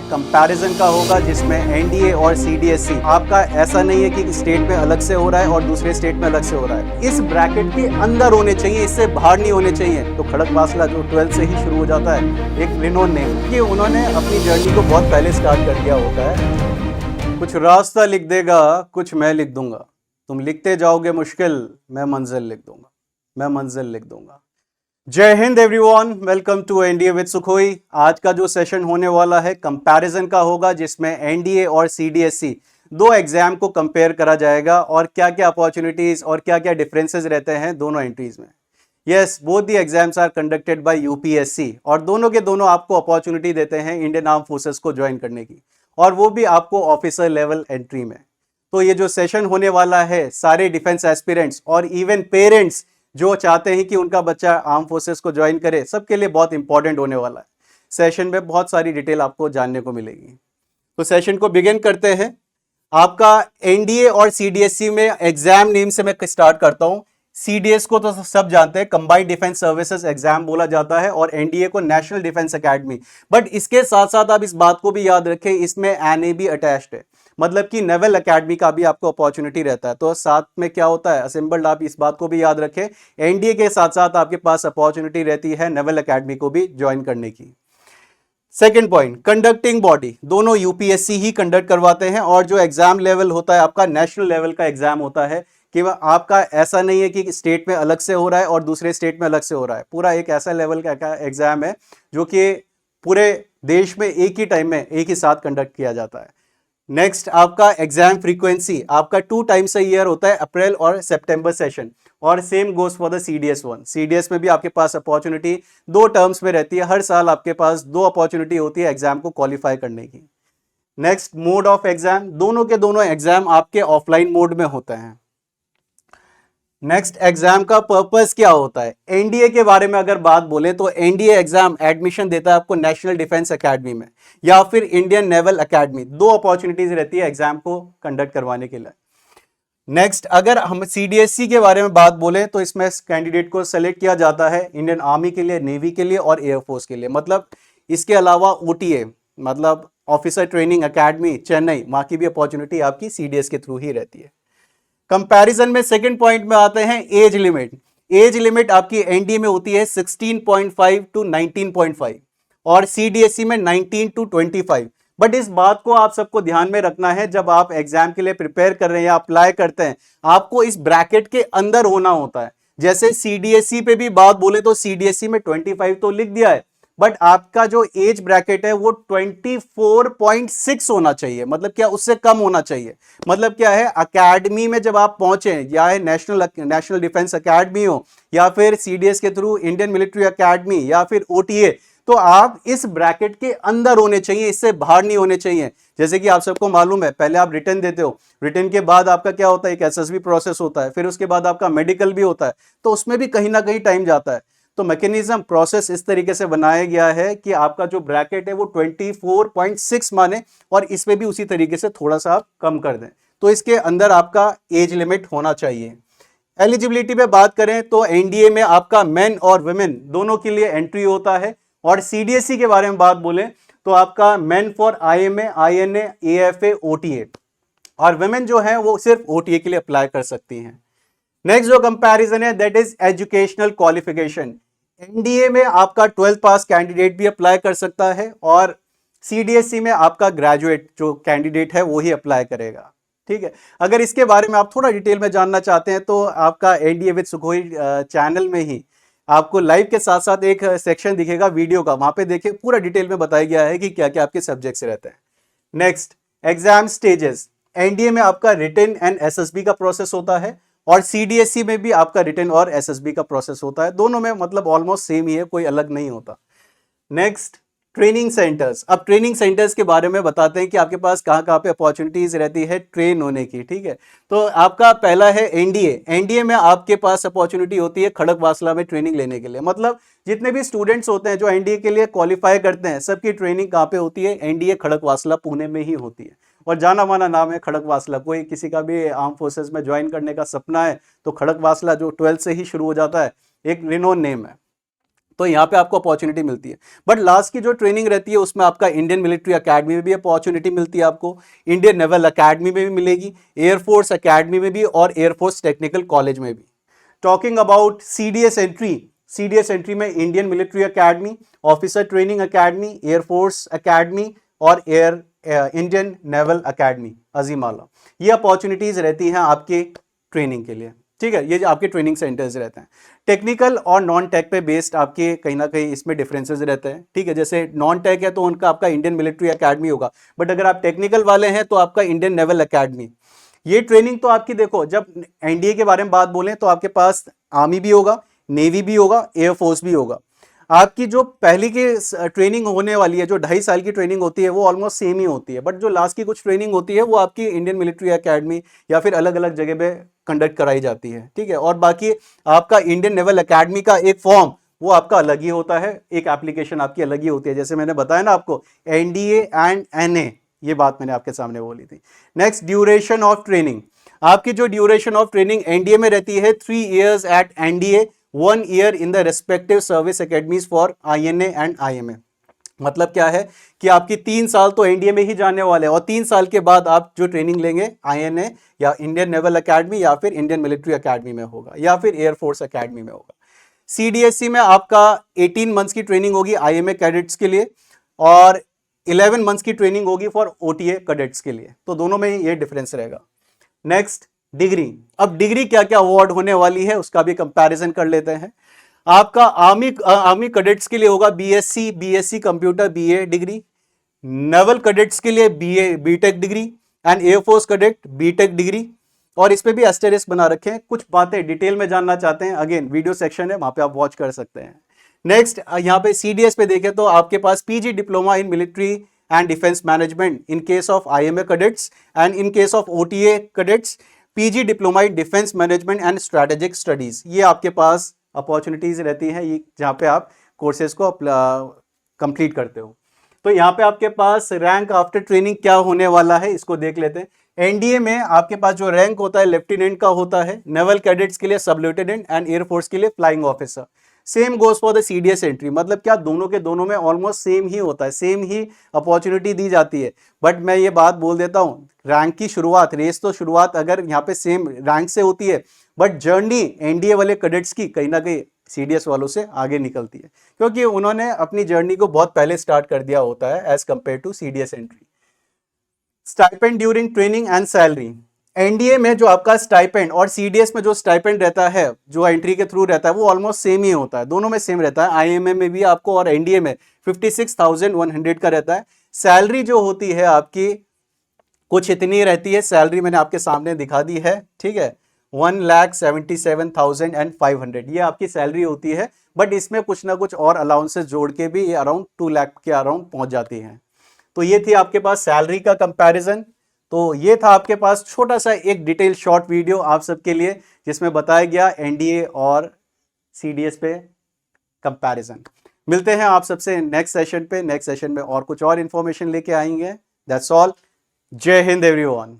Comparison का होगा, जिसमें एनडीए और सीडीएसई आपका ऐसा नहीं है कि स्टेट में अलग से हो रहा है और दूसरे स्टेट में अलग से हो रहा है। इस ब्रैकेट के अंदर होने चाहिए, इससे बाहर नहीं होने चाहिए। तो खड़कवासला जो 12th से ही शुरू हो जाता है, एक रिनोन नेम, कि उन्होंने अपनी जर्नी को बहुत पहले स्टार्ट कर दिया होता है। कुछ रास्ता लिख देगा, कुछ मैं लिख दूंगा, तुम लिखते जाओगे मुश्किल, मैं मंजिल लिख दूंगा, मैं मंजिल लिख दूंगा। जय Hind everyone, welcome to NDA with Sukhoi. आज का जो सेशन होने वाला है कंपैरिजन का होगा, जिसमें एनडीए और सीडीएसई दो एग्जाम को कंपेयर करा जाएगा और क्या क्या अपॉर्चुनिटीज और क्या क्या डिफरेंसेस रहते हैं दोनों एंट्रीज में। Yes, both the exams are conducted by UPSC और दोनों के दोनों आपको अपॉर्चुनिटी देते हैं इंडियन आर्म फोर्सेस को ज्वाइन करने की, और वो भी आपको ऑफिसर लेवल एंट्री में। तो ये जो सेशन होने वाला है, सारे डिफेंस एस्पिरेंट्स और इवन पेरेंट्स जो चाहते हैं कि उनका बच्चा आर्म फोर्सेस को ज्वाइन करे, सबके लिए बहुत इंपॉर्टेंट होने वाला है। सेशन में बहुत सारी डिटेल आपको जानने को मिलेगी। तो सेशन को बिगिन करते हैं। आपका एनडीए और सीडीएसई में एग्जाम नेम से मैं स्टार्ट करता हूं। सीडीएस को तो सब जानते हैं, कंबाइंड डिफेंस सर्विसेज एग्जाम बोला जाता है, और एनडीए को नेशनल डिफेंस एकेडमी। बट इसके साथ साथ आप इस बात को भी याद रखें, इसमें एनएबी अटैच्ड है, मतलब कि नेवल एकेडमी का भी आपको अपॉर्चुनिटी रहता है। तो साथ में क्या होता है, असेंबल्ड, आप इस बात को भी याद रखें, एनडीए के साथ साथ आपके पास अपॉर्चुनिटी रहती है नेवल एकेडमी को भी ज्वाइन करने की। सेकेंड पॉइंट, कंडक्टिंग बॉडी दोनों यूपीएससी ही कंडक्ट करवाते हैं, और जो एग्जाम लेवल होता है आपका नेशनल लेवल का एग्जाम होता है, कि आपका ऐसा नहीं है कि स्टेट में अलग से हो रहा है और दूसरे स्टेट में अलग से हो रहा है। पूरा एक ऐसा लेवल का एग्जाम है जो कि पूरे देश में एक ही टाइम में एक ही साथ कंडक्ट किया जाता है। नेक्स्ट, आपका एग्जाम फ्रीक्वेंसी आपका 2 टाइम्स अ ईयर होता है, अप्रैल और सितंबर सेशन, और same goes for the CDS one. CDS में भी आपके पास अपॉर्चुनिटी 2 टर्म्स में रहती है, हर साल आपके पास 2 अपॉर्चुनिटी होती है एग्जाम को क्वालिफाई करने की। नेक्स्ट, मोड ऑफ एग्जाम, दोनों के दोनों एग्जाम आपके ऑफलाइन मोड में होते हैं। नेक्स्ट, एग्जाम का पर्पस क्या होता है। एनडीए के बारे में अगर बात बोले तो एनडीए एग्जाम एडमिशन देता है आपको नेशनल डिफेंस एकेडमी में या फिर इंडियन नेवल एकेडमी। 2 अपॉर्चुनिटीज रहती है एग्जाम को कंडक्ट करवाने के लिए। नेक्स्ट, अगर हम सीडीएसई के बारे में बात बोले तो इसमें कैंडिडेट को सेलेक्ट किया जाता है इंडियन आर्मी के लिए, नेवी के लिए और एयरफोर्स के लिए। मतलब इसके अलावा ओटीए, मतलब ऑफिसर ट्रेनिंग एकेडमी चेन्नई, वहां की भी अपॉर्चुनिटी आपकी सीडीएस के थ्रू ही रहती है। कंपैरिजन में सेकंड पॉइंट में आते हैं एज लिमिट। एज लिमिट आपकी एनडीए में होती है 16.5 टू 19.5 और सीडीएसई में 19 टू 25। बट इस बात को आप सबको ध्यान में रखना है, जब आप एग्जाम के लिए प्रिपेयर कर रहे हैं या अप्लाई करते हैं, आपको इस ब्रैकेट के अंदर होना होता है। जैसे सीडीएसई पे भी बात बोले तो सीडीएसई में 25 तो लिख दिया है, बट आपका जो एज ब्रैकेट है वो 24.6 होना चाहिए। मतलब क्या, उससे कम होना चाहिए। मतलब क्या है, एकेडमी में जब आप पहुंचे, या नेशनल डिफेंस एकेडमी हो या फिर सीडीएस के थ्रू इंडियन मिलिट्री एकेडमी या फिर ओटीए, तो आप इस ब्रैकेट के अंदर होने चाहिए, इससे बाहर नहीं होने चाहिए। जैसे कि आप सबको मालूम है, पहले आप रिटर्न देते हो, रिटर्न के बाद आपका क्या होता है, एक एसएसबी प्रोसेस होता है, फिर उसके बाद आपका मेडिकल भी होता है, तो उसमें भी कहीं ना कहीं टाइम जाता है। तो मैकेनिज्म प्रोसेस इस तरीके से बनाया गया है कि आपका जो ब्रैकेट है वो 24.6 माने, और इसमें भी उसी तरीके से थोड़ा सा आप कम कर दें, तो इसके अंदर आपका एज लिमिट होना चाहिए। एलिजिबिलिटी पे बात करें तो एनडीए में आपका मेन और वुमेन दोनों के लिए एंट्री होता है, और सीडीएसई के बारे में बात बोले तो आपका main for IMA, INA, AFA, OTA, और वुमेन जो है वो सिर्फ ओटीए के लिए अप्लाई कर सकती हैं। नेक्स्ट जो कंपैरिजन है that is educational qualification. NDA में आपका 12th पास कैंडिडेट भी अप्लाई कर सकता है, और सीडीएसई में आपका ग्रेजुएट जो कैंडिडेट है वो ही अप्लाई करेगा। ठीक है, अगर इसके बारे में आप थोड़ा डिटेल में जानना चाहते हैं तो आपका एनडीए विद सुखोई चैनल में ही आपको लाइव के साथ साथ एक सेक्शन दिखेगा वीडियो का, वहां पे देखिए पूरा डिटेल में बताया गया है कि क्या क्या आपके सब्जेक्ट्स रहते हैं। Next, exam stages. एनडीए में आपका रिटन एंड एसएसबी का प्रोसेस होता है, और सीडीएसई में भी आपका रिटन और एसएसबी का प्रोसेस होता है। दोनों में मतलब ऑलमोस्ट सेम ही है, कोई अलग नहीं होता। Next, training centres. अब ट्रेनिंग सेंटर्स के बारे में बताते हैं कि आपके पास कहाँ कहाँ पे अपॉर्चुनिटीज रहती है ट्रेन होने की। ठीक है, तो आपका पहला है एनडीए। एनडीए में आपके पास अपॉर्चुनिटी होती है खड़कवासला में ट्रेनिंग लेने के लिए। मतलब जितने भी स्टूडेंट्स होते हैं जो एनडीए के लिए क्वालिफाई करते हैं, सबकी ट्रेनिंग कहाँ पे होती है, एनडीए खड़कवासला पुणे में ही होती है, और जाना माना नाम है खड़कवासला। कोई किसी का भी आर्म फोर्सेस में ज्वाइन करने का सपना है तो खड़कवासला जो 12th से ही शुरू हो जाता है, एक रिनोन नेम है। तो यहाँ पे आपको अपॉर्चुनिटी मिलती है। बट लास्ट की जो ट्रेनिंग रहती है उसमें आपका इंडियन मिलिट्री एकेडमी में भी अपॉर्चुनिटी मिलती है, आपको इंडियन नेवल एकेडमी में भी मिलेगी, एयरफोर्स एकेडमी में भी और एयरफोर्स टेक्निकल कॉलेज में भी। Talking about CDS entry, CDS entry में Indian military academy, officer training academy, air force academy और इंडियन नेवल एकेडमी अजीमाला, ये अपॉर्चुनिटीज रहती हैं आपके ट्रेनिंग के लिए। ठीक है, ये जो आपके ट्रेनिंग सेंटर्स रहते हैं। टेक्निकल और नॉन टेक पे बेस्ड आपके कहीं ना कहीं इसमें डिफरेंसेस रहते हैं। ठीक है, जैसे नॉन टेक है तो उनका आपका इंडियन मिलिट्री एकेडमी होगा, बट अगर आप टेक्निकल वाले हैं तो आपका इंडियन नेवल एकेडमी। ये ट्रेनिंग तो आपकी देखो, जब एनडीए के बारे में बात बोलें तो आपके पास आर्मी भी होगा, नेवी भी होगा, एयरफोर्स भी होगा। आपकी जो पहली की ट्रेनिंग होने वाली है, जो 2.5 साल की ट्रेनिंग होती है, वो ऑलमोस्ट सेम ही होती है, बट जो लास्ट की कुछ ट्रेनिंग होती है वो आपकी इंडियन मिलिट्री एकेडमी या फिर अलग अलग जगह पे कंडक्ट कराई जाती है। ठीक है, और बाकी आपका इंडियन नेवल एकेडमी का एक फॉर्म वो आपका अलग ही होता है, एक एप्लीकेशन आपकी अलग ही होती है। जैसे मैंने बताया ना आपको, एनडीए एंड एनए, ये बात मैंने आपके सामने बोली थी। Next, duration of training. आपकी जो ड्यूरेशन ऑफ ट्रेनिंग एनडीए में रहती है 3 years eight NDA, 1 year in the respective service academies for INA and IMA. मतलब क्या है कि आपकी 3 साल तो एनडीए में ही जाने वाले हैं और 3 साल के बाद आप जो ट्रेनिंग लेंगे आईएनए या इंडियन नेवल एकेडमी या फिर इंडियन मिलिट्री एकेडमी में होगा या फिर एयरफोर्स एकेडमी में होगा। सीडीएससी में आपका 18 मंथ्स की ट्रेनिंग होगी आईएमए कैडेट्स के लिए और 11 मंथ्स की ट्रेनिंग होगी फॉर ओटीए कैडेट्स के लिए। तो दोनों में ये डिफरेंस रहेगा। Next, degree. अब डिग्री क्या क्या अवार्ड होने वाली है उसका भी कंपैरिजन कर लेते हैं। आपका आर्मी कैडेट्स के लिए होगा BSc computer BA degree, naval cadets के लिए BA BTech degree and air force cadet BTech degree. और इस पे भी एस्टेरिस्क बना रखे हैं, कुछ बातें डिटेल में जानना चाहते हैं, अगेन वीडियो सेक्शन है, वहां पे आप वॉच कर सकते हैं। नेक्स्ट, यहाँ पे सीडीएस पे देखें तो आपके पास PG diploma in military and defence management in case of IMA cadets and in case of OTA cadets PG diploma in defence management and strategic studies. ये आपके पास अपॉर्चुनिटीज रहती हैं जहाँ पे आप कोर्सेज को कंप्लीट करते हो। तो यहाँ पे आपके पास रैंक आफ्टर ट्रेनिंग क्या होने वाला है इसको देख लेते हैं। एनडीए में आपके पास जो रैंक होता है लेफ्टिनेंट का होता है, नेवल कैडेट्स के लिए सब लेफ्टिनेंट एंड एयरफोर्स के लिए flying officer. Same goes for the CDS entry, मतलब क्या दोनों के दोनों में ऑलमोस्ट सेम ही होता है, सेम ही अपॉर्चुनिटी दी जाती है। बट मैं ये बात बोल देता हूँ, रैंक की शुरुआत, रेस तो शुरुआत अगर यहाँ पे सेम रैंक से होती है, बट जर्नी एनडीए वाले कैडेट्स की कहीं ना कहीं सीडीएस वालों से आगे निकलती है, क्योंकि उन्होंने अपनी जर्नी को बहुत पहले स्टार्ट कर दिया होता है as compare to CDS entry. Stipend during training and salary. NDA में जो आपका स्टाइपेंड और सीडीएस में जो स्टाइपेंड रहता है, जो एंट्री के थ्रू रहता है, वो ऑलमोस्ट सेम ही होता है, दोनों में सेम रहता है। आईएमए में भी आपको और एनडीए में 56,100 का रहता है। सैलरी जो होती है आपकी कुछ इतनी रहती है, सैलरी मैंने आपके सामने दिखा दी है। ठीक है, 1,77,500 ये आपकी सैलरी होती है, बट इसमें कुछ ना कुछ और अलाउंसेस जोड़ के भी ये अराउंड 2 लाख के अराउंड पहुंच जाती हैं। तो ये थी आपके पास सैलरी का कंपैरिजन। तो ये था आपके पास छोटा सा एक डिटेल शॉर्ट वीडियो आप सबके लिए, जिसमें बताया गया एनडीए और सीडीएस पे कंपैरिजन। मिलते हैं आप सबसे नेक्स्ट सेशन पे। नेक्स्ट सेशन में और कुछ और इंफॉर्मेशन लेके आएंगे। That's all. जय हिंद एवरीवन।